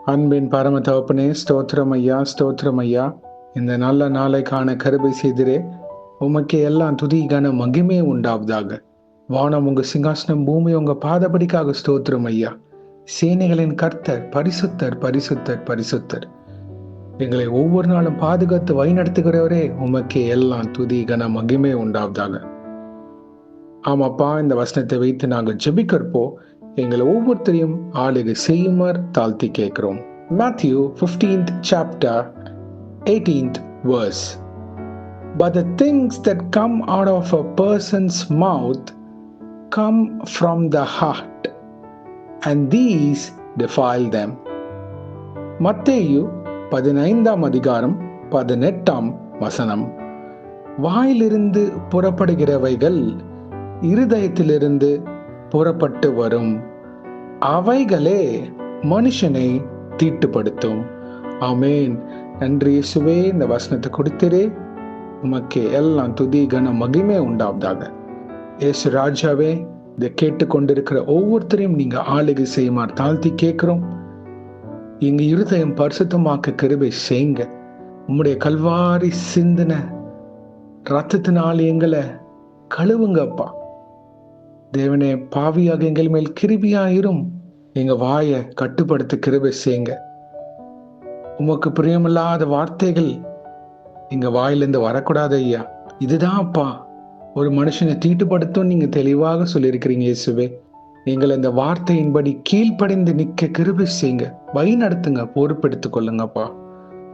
அன்பின் பரம தகப்பனே, ஸ்தோத்திரம் ஐயா, ஸ்தோத்திரம் ஐயா. இந்த நல்ல நாளை காண கருபை செய்திரே. உமக்கே எல்லாம் துதி கன மகிமே உண்டாவதாக. வானம் உங்க சிங்காசனம், பூமி உங்க பாதபடிக்காக ஸ்தோத்திரம் ஐயா. சேனைகளின் கர்த்தர் பரிசுத்தர், பரிசுத்தர், பரிசுத்தர். எங்களை ஒவ்வொரு நாளும் பாதுகாத்து வழிநடத்துகிறவரே, உமக்கே எல்லாம் துதி கன மகிமே உண்டாவதாக. ஆமாப்பா, இந்த வசனத்தை வைத்து நாங்கள் ஜெபிக்கிறப்போ எங்களை ஒவ்வொருத்தரையும் ஆளுகை செய்யுமாறு தாழ்த்தி கேட்கிறோம். Matthew 15th chapter 18th verse. But the things that come out of a person's mouth come from the heart, and these defile them. மத்தேயு 15ஆம் அதிகாரம் 18ஆம் வசனம். வாயிலிருந்து புறப்படுகிறவைகள் இருதயத்திலிருந்து புறப்பட்டு வரும், அவைகளே மனுஷனை தீட்டுப்படுத்தும். ஆமேன். நன்றி இயேசுவே, இந்த வசனத்தை கொடுத்திரே. உமக்கே எல்லாம் துதி கன மகிமே உண்டாவதாக. இயேசு ராஜாவே, இதை கேட்டுக்கொண்டிருக்கிற ஒவ்வொருத்தரையும் நீங்க ஆளுகை செய்யுமாறு தாழ்த்தி கேட்கிறோம். எங்க இருதயம் பரிசுத்தமாக்க கிருபை செய்யுங்க. உம்முடைய கல்வாரி சிந்தின ரத்தத்தினால் எங்களை கழுவுங்கப்பா. தேவனே, பாவியாக எங்கள் மேல் கிருபியாயிரும். எங்க வாயை கட்டுப்படுத்த கிருபை செய்யுங்க. உமக்கு பிரியமில்லாத வார்த்தைகள் எங்க வாயிலிருந்து வரக்கூடாது ஐயா. இதுதான் அப்பா ஒரு மனுஷனை தீட்டுப்படுத்தும் நீங்க தெளிவாக சொல்லியிருக்கிறீங்க இயேசுவே. எங்களை இந்த வார்த்தையின்படி கீழ்ப்படைந்து நிக்க கிருபை செய்யுங்க. வழி நடத்துங்க, பொறுப்பெடுத்துக் கொள்ளுங்கப்பா.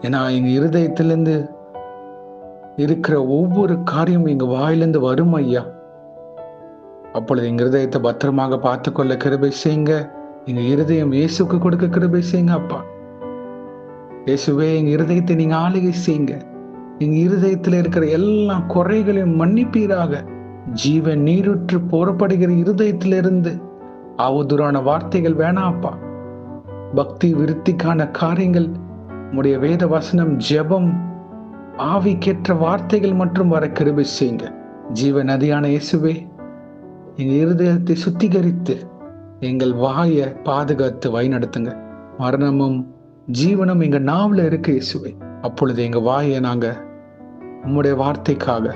ஏன்னா எங்க இருதயத்திலிருந்து இருக்கிற ஒவ்வொரு காரியம் எங்க வாயிலிருந்து வரும் ஐயா. அப்பொழுது எங்க இருதயத்தை பத்திரமாக பார்த்துக்கொள்ள கிருபை செய்யுங்க. எங்க இருதயம் இயேசுக்கு கொடுக்க கிருபை செய்யுங்க அப்பா. இயேசுவே, எங்க இருதயத்தை நீங்க ஆளுகை செய்யுங்க. எங்க இருதயத்துல இருக்கிற எல்லா குறைகளையும் மன்னிப்பீராக. ஜீவன் நீருற்று போறப்படுகிற இருதயத்திலிருந்து அவதூறான வார்த்தைகள் வேணாப்பா. பக்தி விருத்திக்கான காரியங்கள், உடைய வேத வசனம், ஜெபம், ஆவிக்கேற்ற வார்த்தைகள் மற்றும் வர கிருபை செய்யுங்க. ஜீவ நதியான இயேசுவே, எங்க இருதயத்தை சுத்திகரித்து எங்கள் வாயை பாதுகாத்து வழிநடத்துங்க. மரணமும் ஜீவனும் எங்க நாவல இருக்கு இயேசுவே. அப்பொழுது எங்க வாயை நாங்க உம்முடைய வார்த்தைக்காக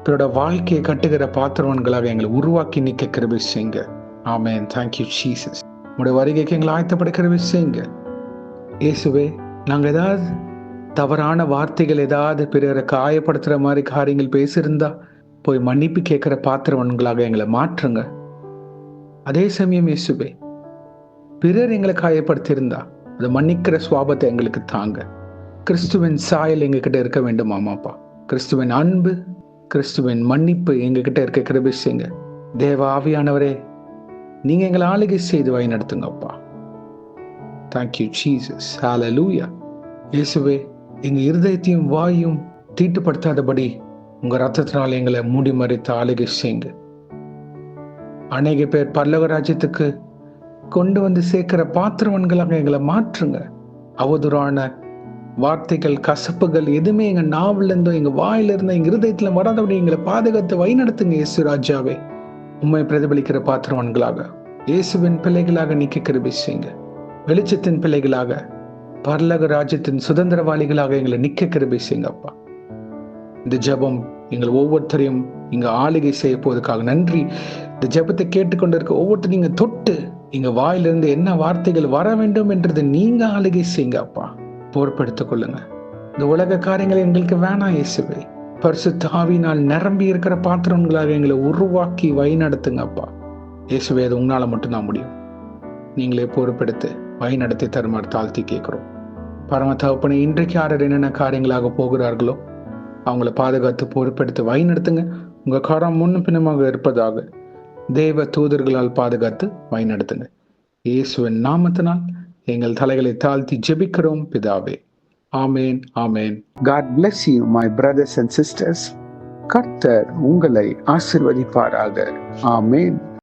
பிறோட வாழ்க்கையை கட்டுகிற பாத்திரவன்களாக எங்களை உருவாக்கி நிக்க கிருபை செய்யுங்க. ஆமென். Thank you Jesus. உங்களுடைய வருகைக்கு எங்களை ஆயத்தப்பட கிருபை செய்யுங்க இயேசுவே. நாங்க ஏதாவது தவறான வார்த்தைகள், ஏதாவது பிறரை காயப்படுத்துற மாதிரி காரியங்கள் பேசியிருந்தா போய் மன்னிப்பு கேட்கிற பாத்திரவன்களாக எங்களை மாற்றுங்க. அதே சமயம் இயேசுவே, பிறர் எங்களை காயப்படுத்தியிருந்தா அதை மன்னிக்கிற சுவாபத்தை எங்களுக்கு தாங்க. கிறிஸ்துவின் சாயல் எங்ககிட்ட இருக்க வேண்டும் ஆமாப்பா. கிறிஸ்துவின் அன்பு, கிறிஸ்துவின் மன்னிப்பு எங்ககிட்ட இருக்க கிருபை செய்யுங்க. தேவ ஆவியானவரே, நீங்க எங்களை ஆளுகை செய்து வழி நடத்துங்கப்பா. Thank you Jesus. ஹல்லேலூயா. இயேசுவே, எங்க இருதயத்தையும் வாயும் தீட்டுப்படுத்தாதபடி உங்க ரத்தத்தினால் எங்களை மூடி மறைத்து ஆளுகை செய்யுங்க. அநேக பேர் பரலோக ராஜ்யத்துக்கு கொண்டு வந்து சேர்க்கிற பாத்திரவன்களாக எங்களை மாற்றுங்க. அவதூறான வார்த்தைகள், கசப்புகள் எதுவுமே எங்க நாவல இருந்தோ எங்க வாயில இருந்தோ எங்க இருதயத்துல வராதபடி எங்களை பாதுகாத்து வழி நடத்துங்க இயேசு ராஜாவே. உண்மை பிரதிபலிக்கிற பாத்திரவன்களாக, இயேசுவின் பிள்ளைகளாக நிக்க கிருபை செய்யுங்க. வெளிச்சத்தின் பிள்ளைகளாக, பரலோக ராஜ்யத்தின் சுதந்திரவாளிகளாக எங்களை நிக்க கிருபை செய்யுங்க அப்பா. இந்த ஜெபம் எங்கள் ஒவ்வொருத்தரையும் இங்க ஆளுகை செய்ய போவதற்காக நன்றி. இந்த ஜெபத்தை கேட்டுக்கொண்டிருக்க ஒவ்வொருத்தரும் நீங்க தொட்டு எங்க வாயிலிருந்து என்ன வார்த்தைகள் வர வேண்டும் என்றது நீங்க ஆளுகை செய்யுங்க அப்பா. பொறுப்பெடுத்துக் கொள்ளுங்க. இந்த உலக காரியங்கள் எங்களுக்கு வேணாம் இயேசுவே. பரிசுத்த ஆவியினால் நிரம்பி இருக்கிற பாத்திரங்களாக எங்களை உருவாக்கி வழி நடத்துங்க அப்பா. இயேசுவே, அது உங்களால மட்டும்தான் முடியும். நீங்களே பொறுப்பெடுத்து வழி நடத்தி தருமாறு தாழ்த்தி கேட்கிறோம். பரம தகப்பனே, இன்றைக்கு யார் என்னென்ன காரியங்களாக போகிறார்களோ அவங்கள பாதுகாத்து பொறுப்பெடுத்து வழி நடத்துங்க. உங்க காரம் முன்னும் பின்னமாக இருப்பதாக தேவ தூதர்களால் பாதுகாத்து வழி நடத்துங்க. இயேசுவின் நாமத்தினால் எங்கள் தலைகளை தாழ்த்தி ஜெபிக்கிறோம் பிதாவே. ஆமேன், ஆமேன். God bless you my brothers and sisters. கர்த்தர் உங்களை ஆசீர்வதிப்பாராக. ஆமேன்.